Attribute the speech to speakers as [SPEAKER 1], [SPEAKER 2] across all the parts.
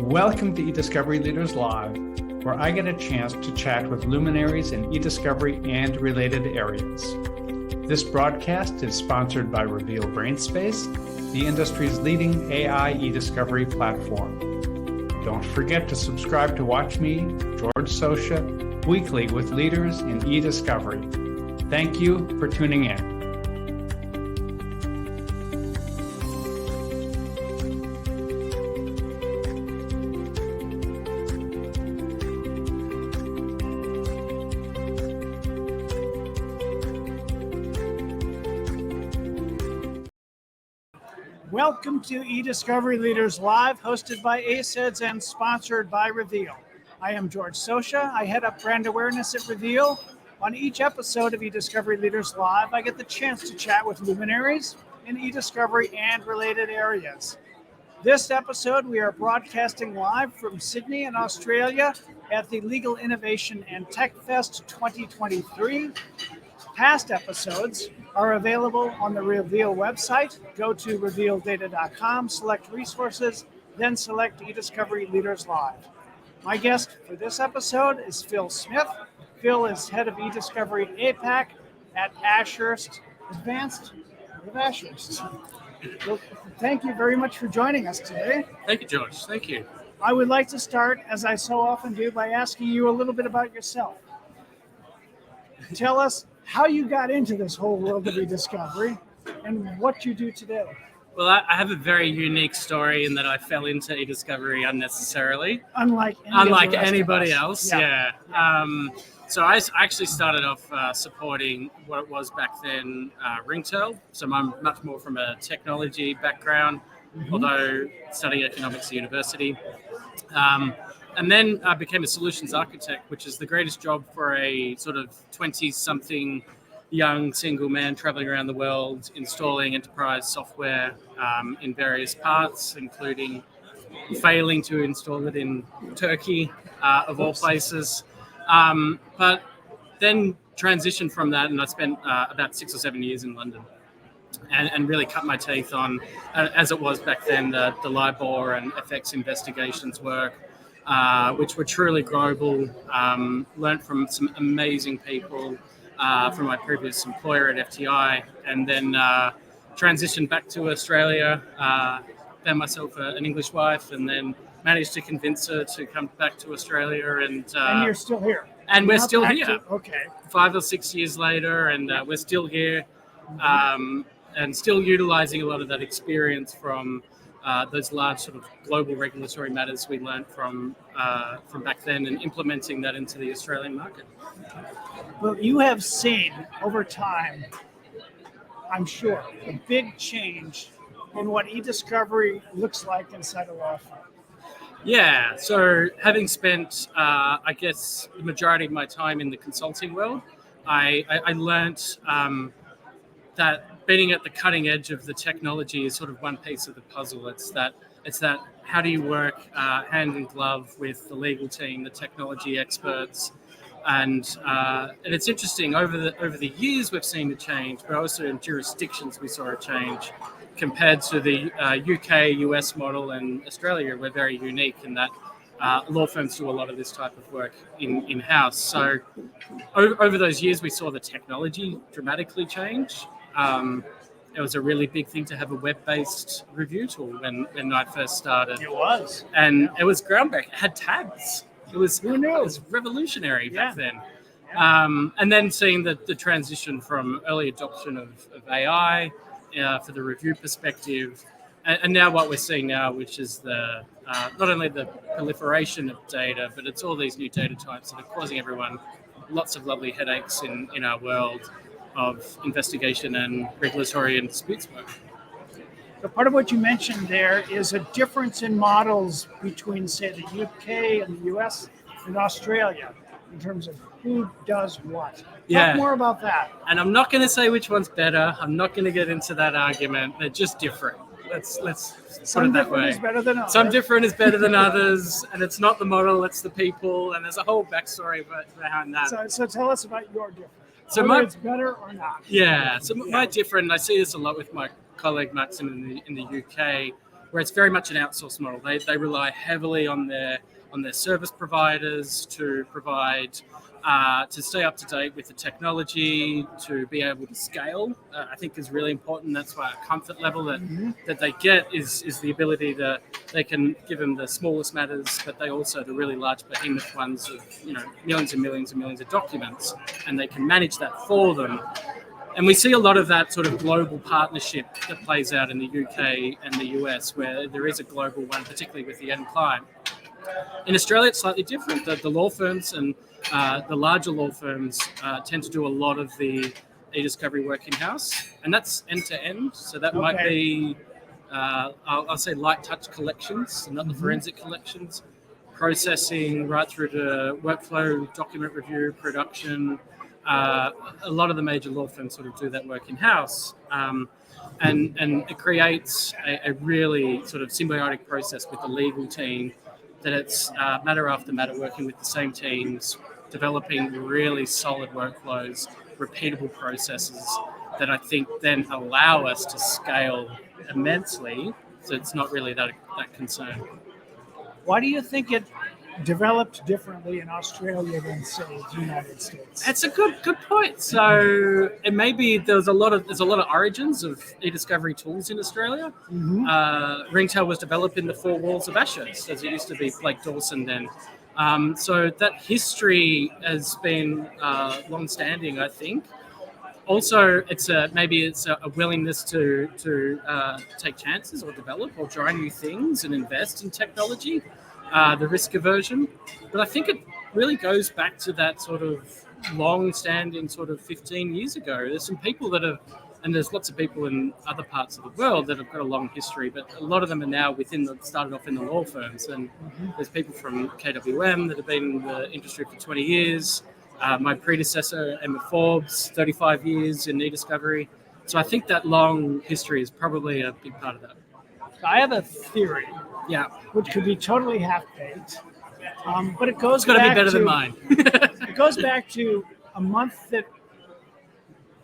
[SPEAKER 1] Welcome to eDiscovery Leaders Live, where I get a chance to chat with luminaries in eDiscovery and related areas. This broadcast is sponsored by Reveal-Brainspace, the industry's leading AI eDiscovery platform. Don't forget to subscribe to watch me, George Socha, weekly with leaders in eDiscovery. Thank you for tuning in.
[SPEAKER 2] Welcome to eDiscovery Leaders Live, hosted by ACEDS and sponsored by Reveal. I am George Socha. I head up brand awareness at Reveal. On each episode of eDiscovery Leaders Live, I get the chance to chat with luminaries in eDiscovery and related areas. This episode, we are broadcasting live from Sydney in Australia at the Legal Innovation and Tech Fest 2023. Past episodes are available on the Reveal website. Go to revealdata.com, select resources, then select eDiscovery Leaders Live. My guest for this episode is Phil Smith. Phil is head of eDiscovery APAC at Ashurst, Advanced of Ashurst. Well, thank you very much for joining us today.
[SPEAKER 3] Thank you, George. Thank you.
[SPEAKER 2] I would like to start, as I so often do, by asking you a little bit about yourself. Tell us how you got into this whole world of eDiscovery and what you do today.
[SPEAKER 3] Well, I have a very unique story in that I fell into eDiscovery unnecessarily.
[SPEAKER 2] Unlike
[SPEAKER 3] anybody else, yeah. So I actually started off supporting what it was back then, Ringtail. So I'm much more from a technology background, although studying economics at university. And then I became a solutions architect, which is the greatest job for a sort of 20-something young single man traveling around the world, installing enterprise software in various parts, including failing to install it in Turkey, of all places. But then transitioned from that, and I spent about 6 or 7 years in London. And really cut my teeth on, as it was back then, the LIBOR and FX investigations work, which were truly global. Learned from some amazing people from my previous employer at FTI, and then transitioned back to Australia, found myself an English wife, and then managed to convince her to come back to Australia. And
[SPEAKER 2] you're still here.
[SPEAKER 3] And we're still here.
[SPEAKER 2] Okay.
[SPEAKER 3] 5 or 6 years later, and we're still here, and still utilizing a lot of that experience from those large sort of global regulatory matters we learned from back then, and implementing that into the Australian market.
[SPEAKER 2] Well, you have seen over time, I'm sure, a big change in what eDiscovery looks like inside a law firm.
[SPEAKER 3] Yeah, so having spent, I guess, the majority of my time in the consulting world, I learned that being at the cutting edge of the technology is sort of one piece of the puzzle. It's that how do you work hand in glove with the legal team, the technology experts, and it's interesting over the years we've seen a change, but also in jurisdictions we saw a change compared to the UK, US model, and Australia. We're very unique in that law firms do a lot of this type of work in-house. So over those years we saw the technology dramatically change. It was a really big thing to have a web-based review tool when I first started.
[SPEAKER 2] It was.
[SPEAKER 3] And it was groundbreaking. It had tabs. It was revolutionary back then. And then seeing the transition from early adoption of AI for the review perspective, and now what we're seeing now, which is the not only the proliferation of data, but it's all these new data types that are causing everyone lots of lovely headaches in our world of investigation and regulatory and disputes work.
[SPEAKER 2] So part of what you mentioned there is a difference in models between, say, the UK and the US and Australia in terms of who does what. Talk more about that.
[SPEAKER 3] And I'm not going to say which one's better. I'm not going to get into that argument. They're just different. Let's put it that way.
[SPEAKER 2] Some different is better than others.
[SPEAKER 3] Some different is better than others, and it's not the model, it's the people, and there's a whole backstory behind that.
[SPEAKER 2] So tell us about your difference.
[SPEAKER 3] So
[SPEAKER 2] whether it's better or not.
[SPEAKER 3] Yeah. So my different, I see this a lot with my colleague Maxim in the UK. where it's very much an outsourced model. They rely heavily on their service providers to provide to stay up to date with the technology, to be able to scale. I think is really important. That's why a comfort level that they get is the ability that they can give them the smallest matters, but they also the really large behemoth ones of millions and millions and millions of documents, and they can manage that for them. And we see a lot of that sort of global partnership that plays out in the UK and the US, where there is a global one, particularly with the end client. In Australia, it's slightly different. The law firms and the larger law firms tend to do a lot of the e-discovery work in-house, and that's end-to-end. So that might be, I'll say, light touch collections, not the forensic collections, processing right through to workflow, document review, production. A lot of the major law firms sort of do that work in-house, and it creates a really sort of symbiotic process with the legal team, that it's matter after matter working with the same teams, developing really solid workflows, repeatable processes that I think then allow us to scale immensely. So it's not really that concern.
[SPEAKER 2] Why do you think it developed differently in Australia than, say, the United States?
[SPEAKER 3] That's a good point. So it may be there's a lot of origins of e-discovery tools in Australia. Ringtail was developed in the four walls of Ashurst, as it used to be Blake Dawson then. So that history has been long-standing, I think. Also, it's a willingness to take chances or develop or try new things and invest in technology. The risk aversion, but I think it really goes back to that sort of long-standing sort of 15 years ago. There's some people that have, and there's lots of people in other parts of the world that have got a long history, but a lot of them are now started off in the law firms, and there's people from KWM that have been in the industry for 20 years. My predecessor, Emma Forbes, 35 years in e-discovery. So I think that long history is probably a big part of that.
[SPEAKER 2] I have a theory.
[SPEAKER 3] Yeah,
[SPEAKER 2] which could be totally half-baked, but it goes.
[SPEAKER 3] It's got to be better than mine.
[SPEAKER 2] It goes back to a month that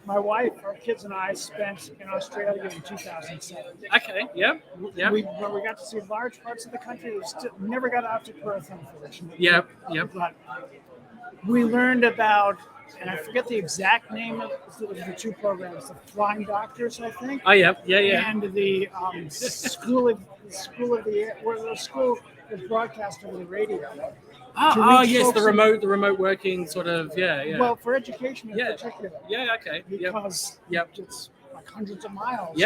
[SPEAKER 2] my wife, our kids, and I spent in Australia in 2007.
[SPEAKER 3] Okay. Yep.
[SPEAKER 2] We got to see large parts of the country. We never got out to Perth, unfortunately.
[SPEAKER 3] Yep.
[SPEAKER 2] But we learned about, and I forget the exact name of the two programs, the Flying Doctors, I think.
[SPEAKER 3] Oh, yeah.
[SPEAKER 2] And the School of the Air, where the school was broadcast over the radio.
[SPEAKER 3] Yes, the remote working sort of, yeah.
[SPEAKER 2] Well, for education in particular.
[SPEAKER 3] Yeah, okay.
[SPEAKER 2] Because it's like hundreds of miles.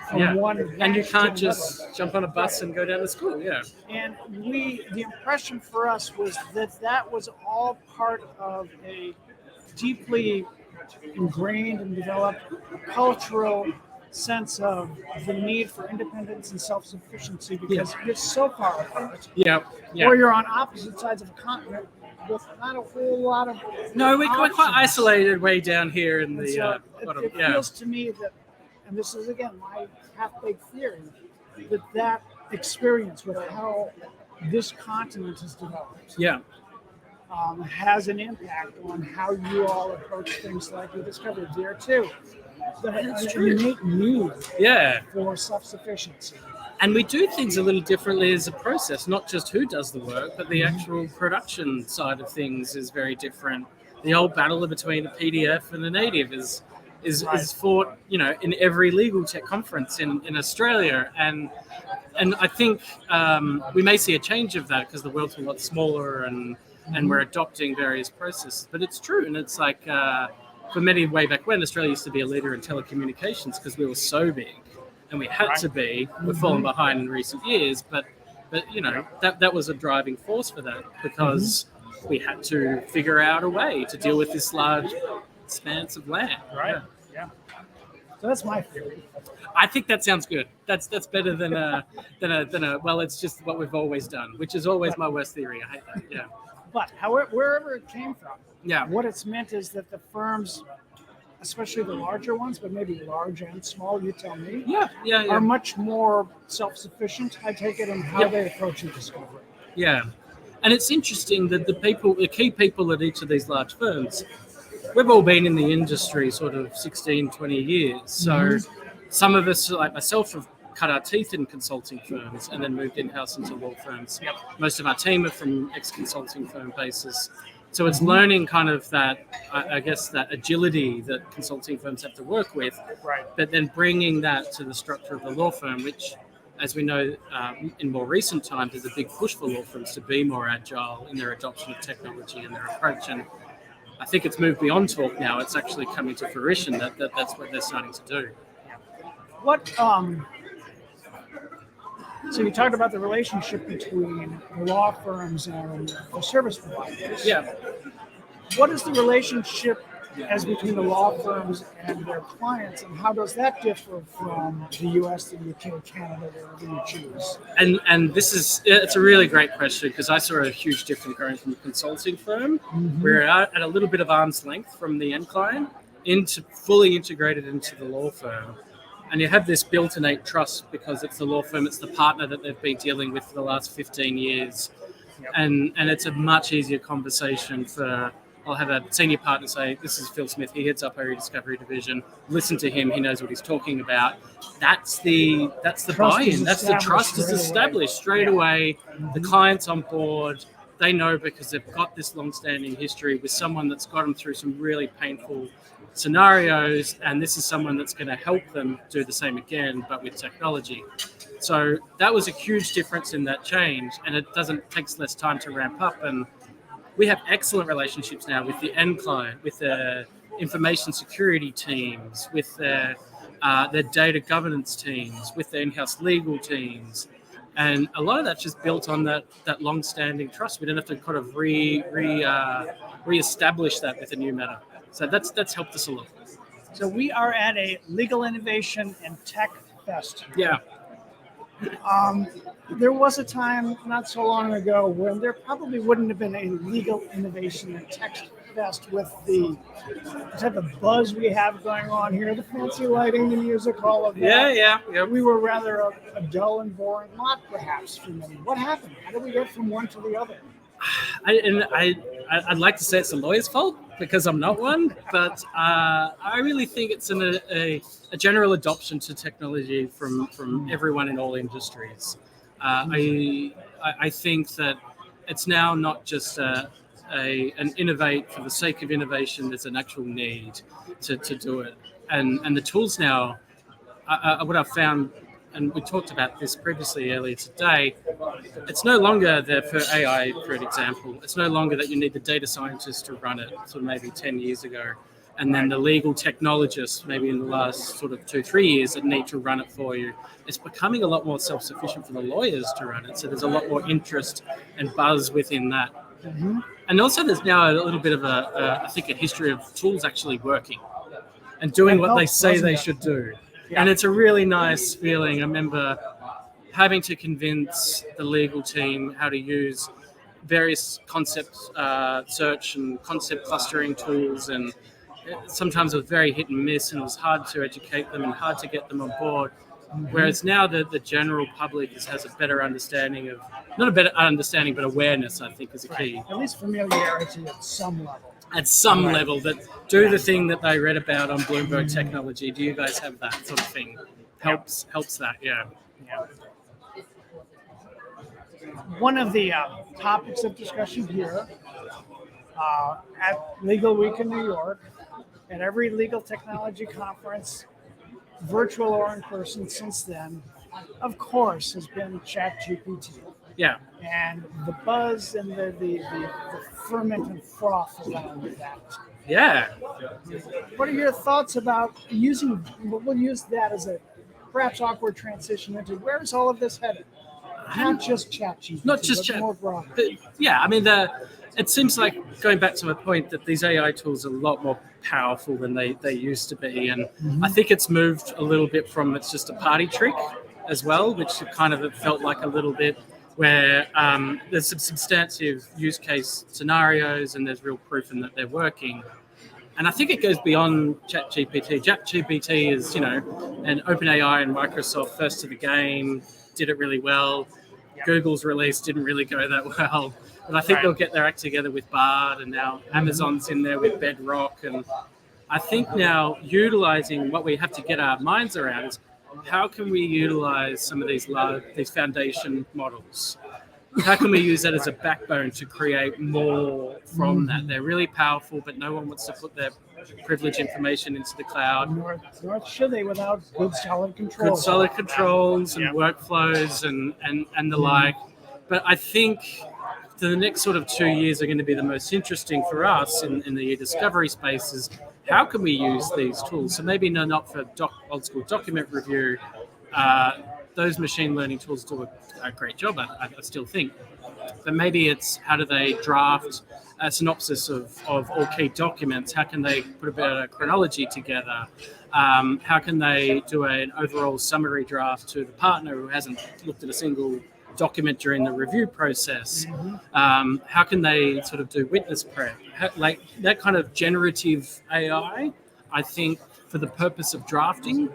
[SPEAKER 3] From
[SPEAKER 2] one
[SPEAKER 3] and you can't just jump on a bus and go down to school,
[SPEAKER 2] And the impression for us was that was all part of a deeply ingrained and developed cultural sense of the need for independence and self-sufficiency, because you're so far apart. Or you're on opposite sides of a continent with not a whole lot of
[SPEAKER 3] we're quite isolated way down here in the bottom.
[SPEAKER 2] It feels to me that, and this is again my half-baked theory, that experience with how this continent has developed has an impact on how you all approach things like we discovered there too. That's true. Innate need for self-sufficiency.
[SPEAKER 3] And we do things a little differently as a process, not just who does the work, but the actual production side of things is very different. The old battle between a PDF and a native is fought, in every legal tech conference in Australia. And I think we may see a change of that because the world's a lot smaller and we're adopting various processes. But it's true, and it's like for many way back when, Australia used to be a leader in telecommunications because we were so big, and we had to be. We've fallen behind in recent years, but that was a driving force for that because we had to figure out a way to deal with this large expanse of land.
[SPEAKER 2] Right. Yeah. So that's my theory.
[SPEAKER 3] I think that sounds good. That's better than a well, it's just what we've always done, which is always my worst theory. I hate that. Yeah.
[SPEAKER 2] But however, wherever it came from, what it's meant is that the firms, especially the larger ones, but maybe large and small, you tell me, are much more self-sufficient, I take it, in how they approach e-discovery.
[SPEAKER 3] Yeah. And it's interesting that the key people at each of these large firms, we've all been in the industry sort of 16, 20 years. So some of us, like myself, have cut our teeth in consulting firms and then moved in-house into law firms. Most of our team are from ex-consulting firm bases. So it's learning kind of that, I guess, that agility that consulting firms have to work with, but then bringing that to the structure of the law firm, which, as we know, in more recent times, there's a big push for law firms to be more agile in their adoption of technology and their approach. And I think it's moved beyond talk now. It's actually coming to fruition that's what they're starting to do.
[SPEAKER 2] What so you talked about the relationship between the law firms and the service providers.
[SPEAKER 3] Yeah.
[SPEAKER 2] What is the relationship as between the law firms and their clients, and how does that differ from the U.S., the U.K., Canada, wherever you choose?
[SPEAKER 3] And it's a really great question, because I saw a huge difference going from a consulting firm. We're at a little bit of arm's length from the end client into fully integrated into the law firm. And you have this built innate trust because it's the law firm, it's the partner that they've been dealing with for the last 15 years. And it's a much easier conversation for, I'll have a senior partner say, this is Phil Smith, he heads up our e-discovery division. Listen to him, he knows what he's talking about. That's the buy-in, that's the trust is established straight away. The client's on board, they know because they've got this long-standing history with someone that's got them through some really painful scenarios, and this is someone that's going to help them do the same again, but with technology. So that was a huge difference in that change, and it takes less time to ramp up. And we have excellent relationships now with the end client, with their information security teams, with their data governance teams, with their in-house legal teams. And a lot of that's just built on that long-standing trust. We don't have to kind of re-establish that with a new matter. So that's helped us a lot.
[SPEAKER 2] So we are at a legal innovation and tech fest.
[SPEAKER 3] Yeah.
[SPEAKER 2] There was a time not so long ago when there probably wouldn't have been a legal innovation and tech fest with the type of buzz we have going on here, the fancy lighting, the music, all of that.
[SPEAKER 3] Yeah.
[SPEAKER 2] We were rather a dull and boring lot, perhaps, for many. What happened? How did we get from one to the other?
[SPEAKER 3] I'd like to say it's the lawyer's fault, because I'm not one, but I really think it's a general adoption to technology from everyone in all industries. I think that it's now not just an innovate for the sake of innovation. There's an actual need to do it, and the tools now. What I've found, and we talked about this previously earlier today, it's no longer for AI, for an example. It's no longer that you need the data scientist to run it, sort of maybe 10 years ago, and then the legal technologists, maybe in the last sort of 2-3 years, that need to run it for you. It's becoming a lot more self-sufficient for the lawyers to run it, so there's a lot more interest and buzz within that. And also there's now a little bit of I think a history of tools actually working and doing what they say they should do. Yeah. And it's a really nice feeling. I remember having to convince the legal team how to use various concept search and concept clustering tools, and sometimes it was very hit and miss, and it was hard to educate them and hard to get them on board. Whereas now the general public has a better understanding of, not a better understanding, but awareness, I think, is a key.
[SPEAKER 2] At least familiarity at some level.
[SPEAKER 3] At some level, that do the thing that they read about on Bloomberg Technology. Do you guys have that sort of thing? Helps that, yeah.
[SPEAKER 2] One of the topics of discussion here at Legal Week in New York, at every legal technology conference, virtual or in person since then, of course, has been ChatGPT.
[SPEAKER 3] Yeah.
[SPEAKER 2] And the buzz and the ferment and froth around that.
[SPEAKER 3] Yeah.
[SPEAKER 2] What are your thoughts about we'll use that as a perhaps awkward transition into where is all of this headed? Not just ChatGPT, but more broadly.
[SPEAKER 3] Yeah, I mean, it seems like, going back to my point, that these AI tools are a lot more powerful than they used to be. And I think it's moved a little bit from it's just a party trick as well, which kind of felt like a little bit where there's some substantive use case scenarios and there's real proof in that they're working. And I think it goes beyond ChatGPT. ChatGPT is, an OpenAI and Microsoft first to the game, did it really well. Google's release didn't really go that well. But I think they'll get their act together with Bard, and now Amazon's in there with Bedrock. And I think now utilizing what we have to get our minds around is how can we utilize some of these foundation models? How can we use that as a backbone to create more from that? They're really powerful, but no one wants to put their privilege information into the cloud.
[SPEAKER 2] Nor should they without good solid controls.
[SPEAKER 3] Good solid controls and workflows and the like. But I think the next sort of 2 years are going to be the most interesting for us in the e-discovery space is how can we use these tools? So maybe not for old school document review. Those machine learning tools do a great job, I still think. But maybe it's how do they draft a synopsis of all key documents? How can they put a bit of chronology together? How can they do an overall summary draft to the partner who hasn't looked at a single document during the review process? How can they sort of do witness prep? Like that kind of generative AI, I think, for the purpose of drafting,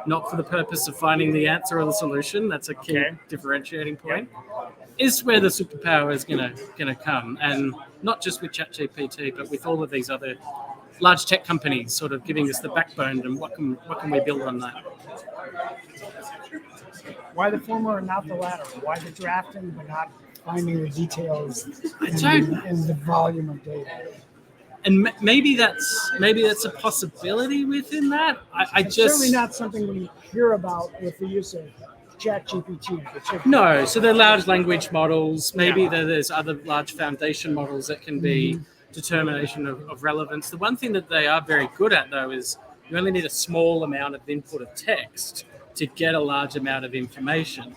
[SPEAKER 3] not for the purpose of finding the answer or the solution. That's a key differentiating point. Is where the superpower is gonna come, and not just with ChatGPT, but with all of these other large tech companies sort of giving us the backbone. And what can we build on that?
[SPEAKER 2] Why the former and not the latter? Why the drafting but not finding the details and the volume of data?
[SPEAKER 3] And maybe that's a possibility within that.
[SPEAKER 2] It's certainly not something we hear about with the use of ChatGPT.
[SPEAKER 3] No, so they're large language models. Maybe there's other large foundation models that can be determination of relevance. The one thing that they are very good at, though, is you only need a small amount of input of text to get a large amount of information.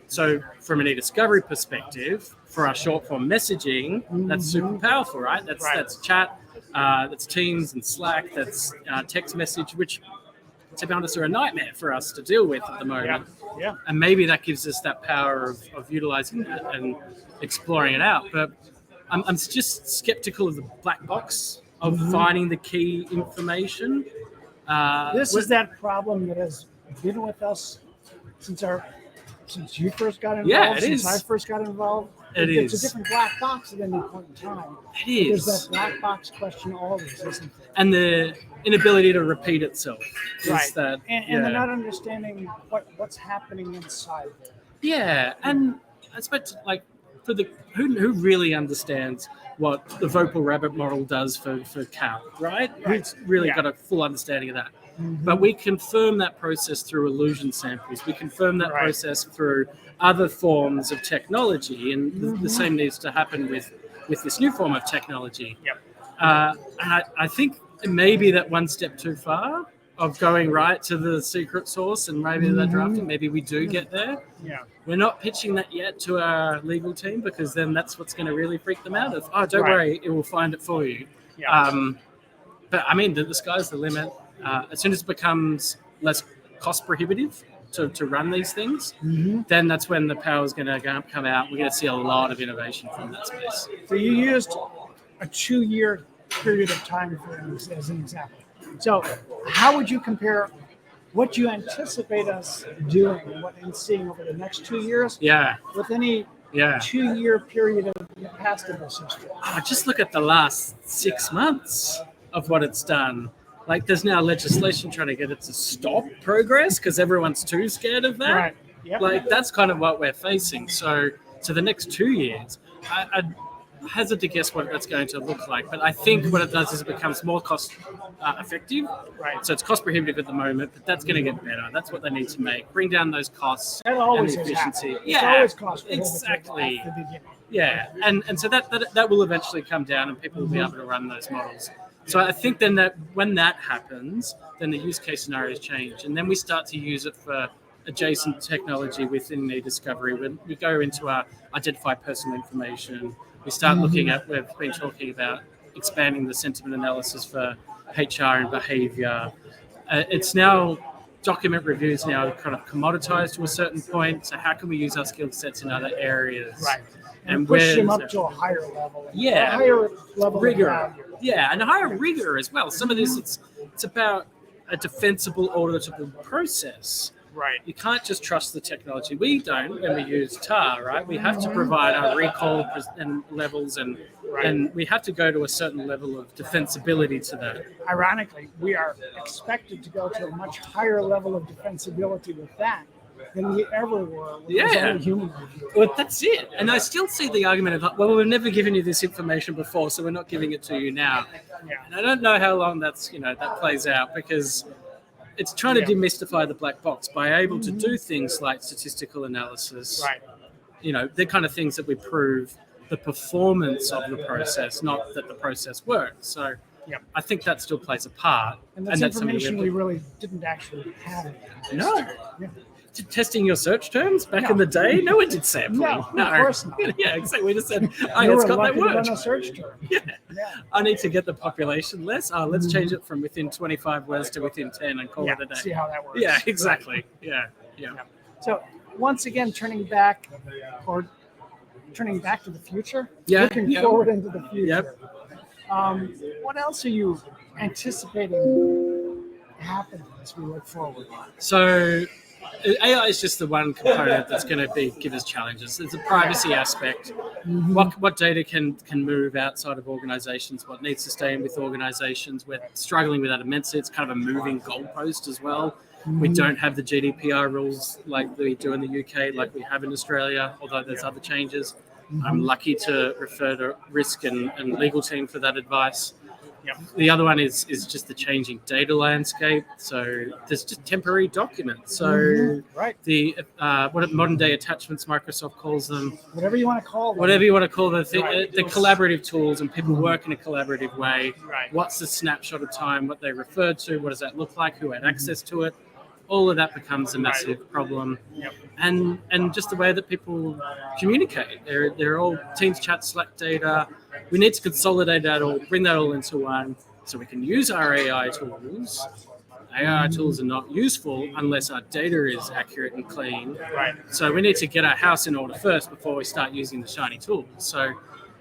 [SPEAKER 3] So from an e-discovery perspective, for our short form messaging, that's super powerful, right? That's chat, that's Teams and Slack, that's text message, which, to be honest, are a nightmare for us to deal with at the moment.
[SPEAKER 2] Yeah.
[SPEAKER 3] And maybe that gives us that power of utilizing that and exploring it out. But I'm just skeptical of the black box of finding the key information.
[SPEAKER 2] This is that problem that has been with us since you first got involved.
[SPEAKER 3] Yeah, it
[SPEAKER 2] since
[SPEAKER 3] is.
[SPEAKER 2] I first got involved. It's a different black box at any point in time.
[SPEAKER 3] It is.
[SPEAKER 2] There's that black box question always, isn't there?
[SPEAKER 3] And the inability to repeat itself.
[SPEAKER 2] Right.
[SPEAKER 3] That,
[SPEAKER 2] and they're not understanding what's happening inside there.
[SPEAKER 3] Yeah, and I expect for the who really understands what the Vocal Rabbit model does for Cal, right? Who's really got a full understanding of that. But we confirm that process through illusion samples. We confirm that process through other forms of technology, and the same needs to happen with this new form of technology. And I think maybe that one step too far of going right to the secret source and maybe the drafting, maybe we do get there. We're not pitching that yet to our legal team, because then that's what's going to really freak them out of, don't worry, it will find it for you. But I mean, the sky's the limit. As soon as it becomes less cost prohibitive to run these things, then that's when the power is going to come out. We're going to see a lot of innovation from that space.
[SPEAKER 2] So you used a 2-year period of time for as an example. So how would you compare what you anticipate us doing and seeing over the next 2 years with any 2-year period of the past of this history?
[SPEAKER 3] I just look at the last 6 months of what it's done. Like, there's now legislation trying to get it to stop progress because everyone's too scared of that.
[SPEAKER 2] Right. Yep.
[SPEAKER 3] Like, that's kind of what we're facing. So the next 2 years, I'd hazard to guess what that's going to look like. But I think what it does is it becomes more cost effective.
[SPEAKER 2] Right.
[SPEAKER 3] So it's cost prohibitive at the moment, but that's going to get better. That's what they need to make. Bring down those costs
[SPEAKER 2] That always
[SPEAKER 3] and the efficiency.
[SPEAKER 2] It's always cost prohibitive
[SPEAKER 3] exactly.
[SPEAKER 2] at the beginning.
[SPEAKER 3] Yeah, and so that will eventually come down, and people will be able to run those models. So I think then that when that happens, then the use case scenarios change, and then we start to use it for adjacent technology within e-discovery. When we go into our identify personal information, we start looking at, we've been talking about expanding the sentiment analysis for HR and behavior. It's now, document reviews now kind of commoditized to a certain point. So how can we use our skill sets in other areas?
[SPEAKER 2] Right.
[SPEAKER 3] And
[SPEAKER 2] push them up to a higher level.
[SPEAKER 3] Yeah.
[SPEAKER 2] A higher level
[SPEAKER 3] rigor.
[SPEAKER 2] of value.
[SPEAKER 3] Yeah, and a higher rigor as well. Some of this, it's about a defensible, auditable process.
[SPEAKER 2] Right.
[SPEAKER 3] You can't just trust the technology. We don't when we use tar, right? We have to provide our recall and levels, and we have to go to a certain level of defensibility to that.
[SPEAKER 2] Ironically, we are expected to go to a much higher level of defensibility with that than we ever were with
[SPEAKER 3] Yeah.
[SPEAKER 2] human.
[SPEAKER 3] Well, that's it. And I still see the argument of, well, we've never given you this information before, so we're not giving it to you now.
[SPEAKER 2] Yeah.
[SPEAKER 3] And I don't know how long that plays out, because it's trying to demystify the black box by able to do things like statistical analysis.
[SPEAKER 2] Right.
[SPEAKER 3] The kind of things that we prove the performance of the process, not that the process works. So I think that still plays a part.
[SPEAKER 2] And that's information we really didn't actually have.
[SPEAKER 3] No.
[SPEAKER 2] Yeah.
[SPEAKER 3] Testing your search terms back in the day? No one did sampling.
[SPEAKER 2] No, of course not.
[SPEAKER 3] Yeah, exactly. We just said,
[SPEAKER 2] You
[SPEAKER 3] it's
[SPEAKER 2] were
[SPEAKER 3] got that
[SPEAKER 2] lucky to
[SPEAKER 3] word.
[SPEAKER 2] run a search term.
[SPEAKER 3] Yeah.
[SPEAKER 2] Yeah.
[SPEAKER 3] I need to get the population less. Let's change it from within 25 words to within 10 and call it a day.
[SPEAKER 2] See how that works.
[SPEAKER 3] Yeah, exactly. Yeah.
[SPEAKER 2] So once again, turning back to the future.
[SPEAKER 3] Yeah,
[SPEAKER 2] Looking forward into the future.
[SPEAKER 3] Yep.
[SPEAKER 2] What else are you anticipating happening as we look forward?
[SPEAKER 3] So AI is just the one component that's going to give us challenges. There's a privacy aspect. What data can move outside of organizations? What needs to stay in with organizations? We're struggling with that immensely. It's kind of a moving goalpost as well. We don't have the GDPR rules like we do in the UK, like we have in Australia, although there's other changes. I'm lucky to refer to risk and legal team for that advice. The other one is just the changing data landscape. So there's just temporary documents. So the what modern day attachments Microsoft calls them.
[SPEAKER 2] Whatever you want to call them.
[SPEAKER 3] Whatever you want to call them. The collaborative tools, and people work in a collaborative way. What's the snapshot of time? What they referred to? What does that look like? Who had access to it? All of that becomes a massive problem. And just the way that people communicate. They're all Teams chat, Slack data. We need to consolidate that all, bring that all into one, so we can use our AI tools. AI tools are not useful unless our data is accurate and clean. So we need to get our house in order first before we start using the shiny tools. So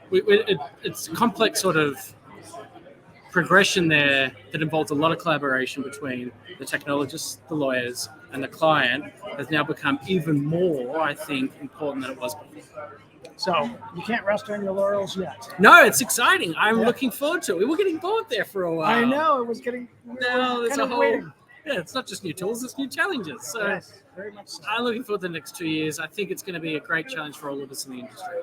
[SPEAKER 3] it's a complex sort of progression there that involves a lot of collaboration between the technologists, the lawyers, and the client has now become even more, I think, important than it was before.
[SPEAKER 2] So you can't rest on your laurels yet.
[SPEAKER 3] No, it's exciting. I'm looking forward to it. We were getting bored there for a while.
[SPEAKER 2] I know. It was getting...
[SPEAKER 3] There's a whole... Waiting. Yeah, it's not just new tools, it's new challenges. So
[SPEAKER 2] yes, very much so.
[SPEAKER 3] I'm looking forward to the next 2 years. I think it's going to be a great challenge for all of us in the industry.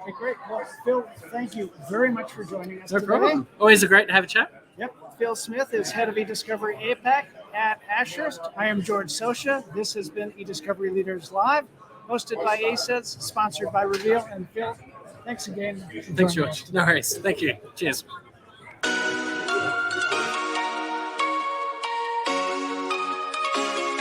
[SPEAKER 2] Okay, great. Well, Phil, thank you very much for joining us
[SPEAKER 3] No
[SPEAKER 2] today.
[SPEAKER 3] problem. Always great to have a chat.
[SPEAKER 2] Yep. Phil Smith is head of eDiscovery APAC at Ashurst. I am George Socha. This has been eDiscovery Leaders Live, hosted by ACEDS, sponsored by Reveal. And Phil, thanks again.
[SPEAKER 3] Thanks, George. No worries. Thank you. Cheers.